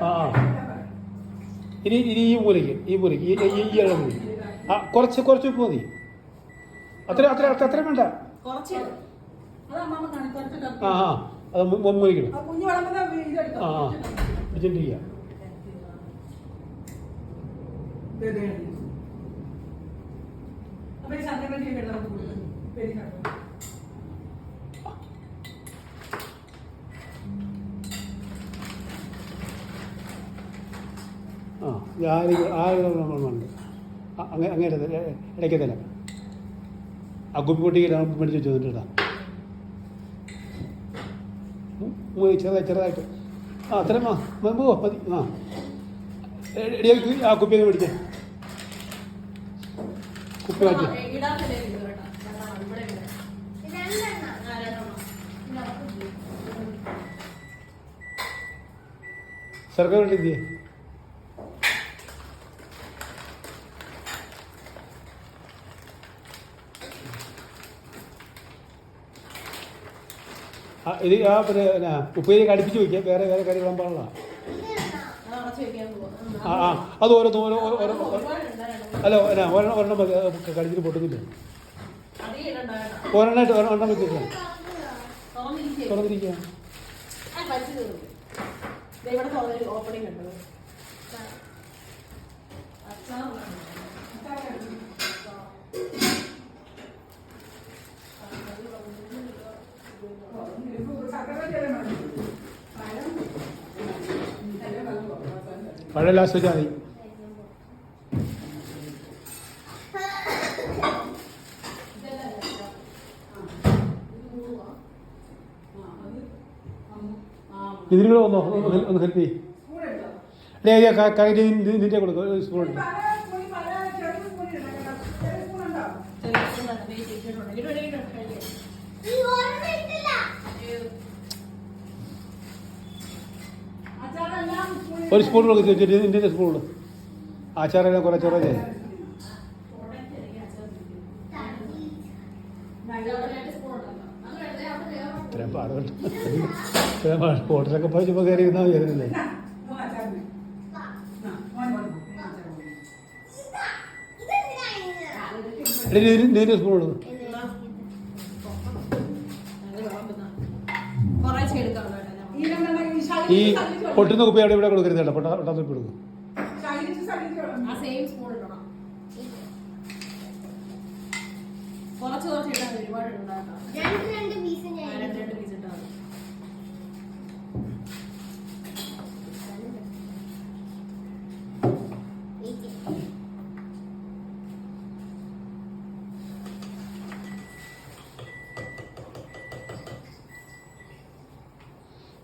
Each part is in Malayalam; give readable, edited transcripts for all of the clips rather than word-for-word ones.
ആ ഇനി ഇനി ഈ മൂലയ്ക്ക് ഈ ഇളം മതി. ആ കുറച്ച് ഉപ്പ് മതി. അത്ര വേണ്ട. ആ അത് മൂലിക്കണം. ആ വെച്ചിട്ടിരിക്കുക. ഉണ്ട് അങ്ങനെ ഇടയ്ക്കത്തല്ല ആ കുപ്പി പൊട്ടിക്കില്ല മേടിച്ച് വെച്ച് വന്നിട്ടാ ചെറുതായിട്ട് അത്രയും മതി. ആ കുപ്പിയൊക്കെ മേടിച്ചേ. കുപ്പി മാറ്റി സർക്കാർ വേണ്ടി ഇത് പിന്നെ ഉപ്പേരി കടിപ്പിച്ച് വയ്ക്കുക. വേറെ കറി ഇടാൻ പാടില്ല. അത് ഓരോ അല്ല ഒരെണ്ണം കടിച്ചിട്ട് പൊട്ടുന്നില്ല. ഒരെണ്ണം വെച്ചിട്ട് തുറന്നിരിക്കുക. പഴയ ലാസ്റ്റ് വെച്ചാൽ മതി. ഇതിന് ഒന്ന് ഹെൽപ്പ് ചെയ്യും. നിന്റെ കൊടുക്കും സ്പൂൺ. ഒരു സ്പൂൺ കൊടുക്കും. ഇന്ത്യൻ്റെ സ്പൂൺ ആച്ചാറെല്ലാം കുറേ ചെറിയ ഇത്രയും പാടുണ്ട്. ഹോട്ടലൊക്കെ പോയി ചുമ്മാ കയറി ഇരുന്നാൽ മതിയായിരുന്നില്ലേ. ഇതിൻ്റെ സ്പൂൺ കൊടുക്കും. ഈ പൊട്ടുന്ന കുപ്പി അവിടെ ഇവിടെ കൊടുക്കരുത് കേട്ടോ. പൊട്ടാത്ത കുപ്പി കൊടുക്കും.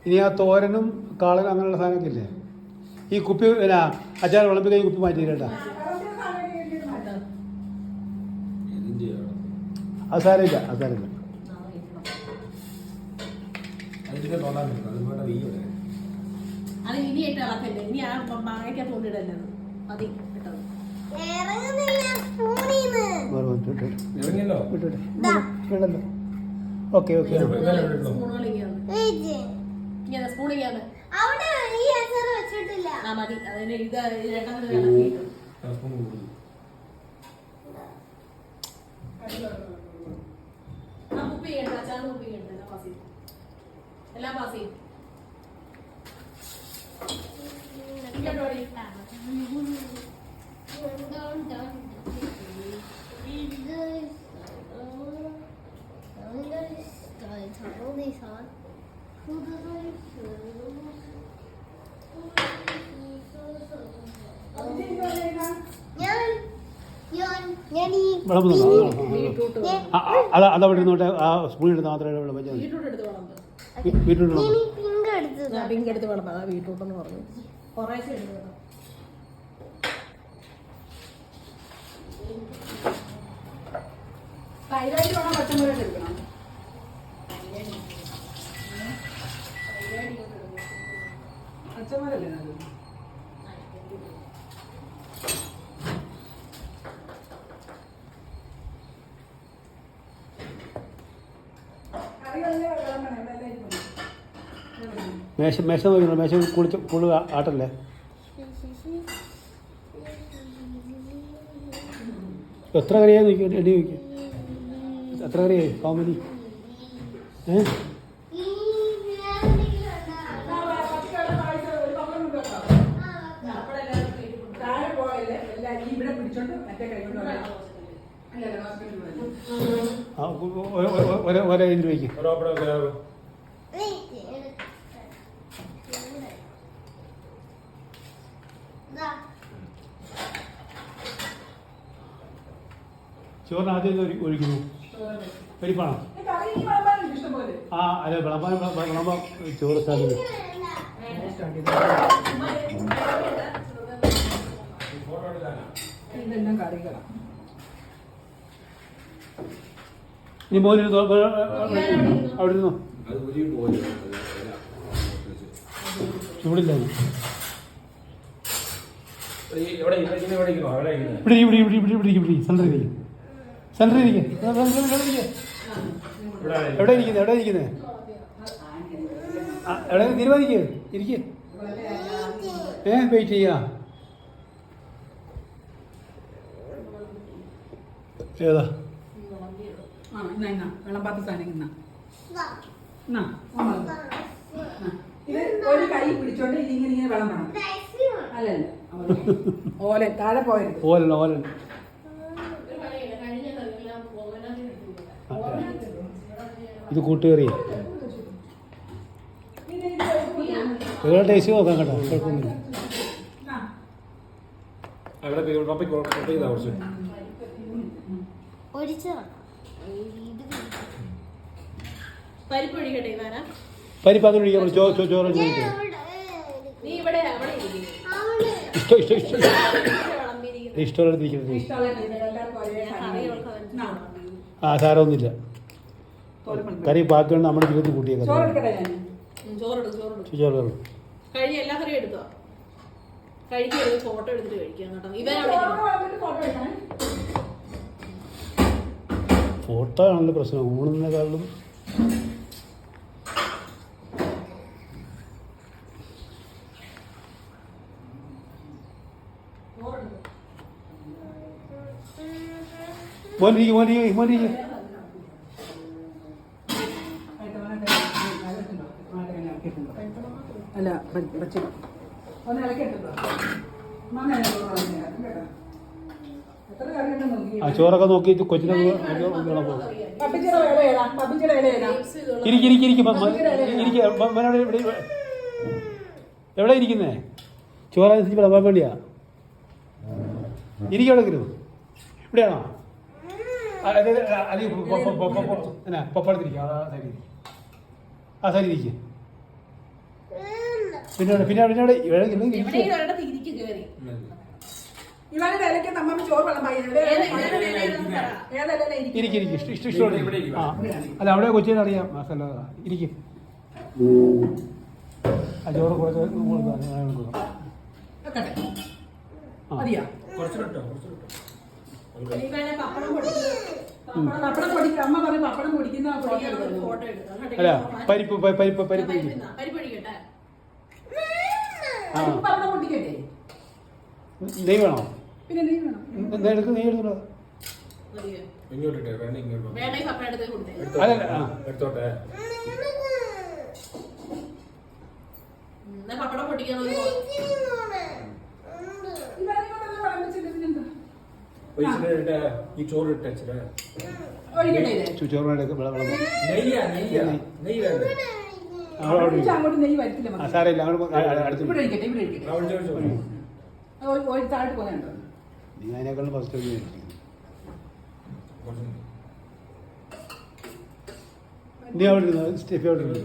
ഇനി ആ തോരനും കാളനും അങ്ങനെയുള്ള സാധനമൊക്കെ ഇല്ലേ, ഈ കുപ്പി പിന്നെ അച്ചാർ വിളമ്പിക്കാൻ ഈ കുപ്പി മാറ്റിയിട്ടാ. അത് സാരമില്ല. ഓക്കെ സ്പൂണിയാണ് മതി. അതിന് ഇത് എല്ലാം പാസ് ചെയ്യും. അതവിടെ ഇരുന്നോട്ടെ. ആ സ്പൂൺ എടുത്ത് മാത്രമേ ഇവിടെ വെച്ചാൽ ബീറ്റ്റൂട്ട് പിങ്ക് എടുത്ത് വേണം. അതാ ബീറ്റ്റൂട്ട് എന്ന് പറഞ്ഞു. കുറേശ്ശെ എടുത്ത് വേണം. തൈരായിട്ട് വേണം. പച്ചമുളക് എടുക്കണം. പച്ചമുളകല്ലേ കറികളല്ലേ വെള്ളം വേണം. മേശ നോക്കുന്നു. മേശ കുളി ആട്ടല്ലേ. എത്ര കറിയായി നോക്കി എണ്ണി നോക്കി. എത്ര കറിയായി കോമഡി? ഒരേ രൂപയ്ക്ക് ചോറിന് ആദ്യം ഒഴിക്കുന്നു. പരിപ്പാണോ? ആ അല്ല വിളമ്പാൻ ചോറ് സ്റ്റാർട്ട് ചെയ്യും. ഇനി മോന് അവിടെ ഇരുന്നോ. ചൂടില്ല. ഇവിടെ സെൻറ്ററിൽ ഇരിക്കും. എവിടെ ഇരിക്കുന്നത്? എവിടെ തീരുമാനിക്കുക. ഇരിക്കുക. വെയിറ്റ് ചെയ്യാ. ഏതാ വിളമ്പാത്ത സാധനം ഒരു കൈ പിടിച്ചോണ്ട് ഇതിങ്ങനെ വിളമ്പണം. അല്ലല്ല ഓല താഴെ പോയത് ഓലൻ ഇത് കൂട്ടുകറിയാ. വേറെ ടേസ്റ്റ് നോക്കാം കേട്ടോ. കുഴപ്പമൊന്നുമില്ല. പരിപ്പ് അങ്ങനെ ഒഴിക്കാൻ ചോറ് ഇഷ്ടമുള്ളതിരിക്കുന്നത്. ആ സാരമൊന്നുമില്ല. കറി ബാക്കിയുണ്ട് നമ്മുടെ ജീവിതത്തിൽ കൂട്ടിയേക്കാം. ചോറ് കഴിഞ്ഞ എല്ലാ കറിയും എടുക്കുക. കഴിക്കുക. ഫോട്ടോ എടുത്തിട്ട് കഴിക്കാം കേട്ടോ. ഫോട്ടോ ആണല്ലോ പ്രശ്നം. ഊണുന്നതിനേക്കാളും മോനിരിക്കും. അല്ല ഒന്ന് ഇളക്കിട്ടോ. ആ ചോറൊക്കെ നോക്കി കൊച്ചിനെ എവിടെ ഇരിക്കുന്നേ? ചോറനുസരിച്ച് വിളമ്പാൻ വേണ്ടിയാ. ഇരിക്കെവിടെങ്കിലും ഇവിടെയാണോ? എന്നാ പപ്പടത്തിരിക്കുക. ആ സൈഡിൽ ഇരിക്കുക. പിന്നെ ഇഷ്ടമുള്ള. ആ അല്ല അവിടെ കൊച്ചിനെ അറിയാം. ഇരിക്കും. ആ ചോറ് കുറച്ച് അല്ല പരിപ്പ് നെയ് വേണോ? പിന്നെ നെയ് വേണം. എടുക്ക്. നെയ് എടുത്തോ. പപ്പടം പൊട്ടിക്കാൻ സാരമില്ല. അതിനേക്കാളും ഫസ്റ്റ് നീ അവിടെ ഇരുന്നു. സ്റ്റെഫി അവിടെ ഇരുന്നു.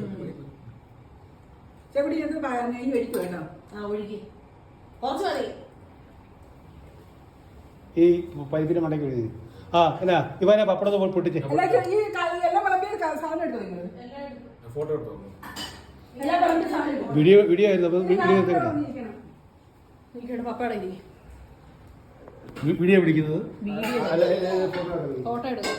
ഈ പൈപ്പിന്റെ മടക്കി എഴുതി. ആ അല്ല ഇവനെ പപ്പടത്ത് പൊട്ടിച്ച് വീഡിയോ ആയിരുന്നു. അപ്പൊ വീഡിയോ പിടിക്കുന്നത് ഫോട്ടോ എടുക്കും.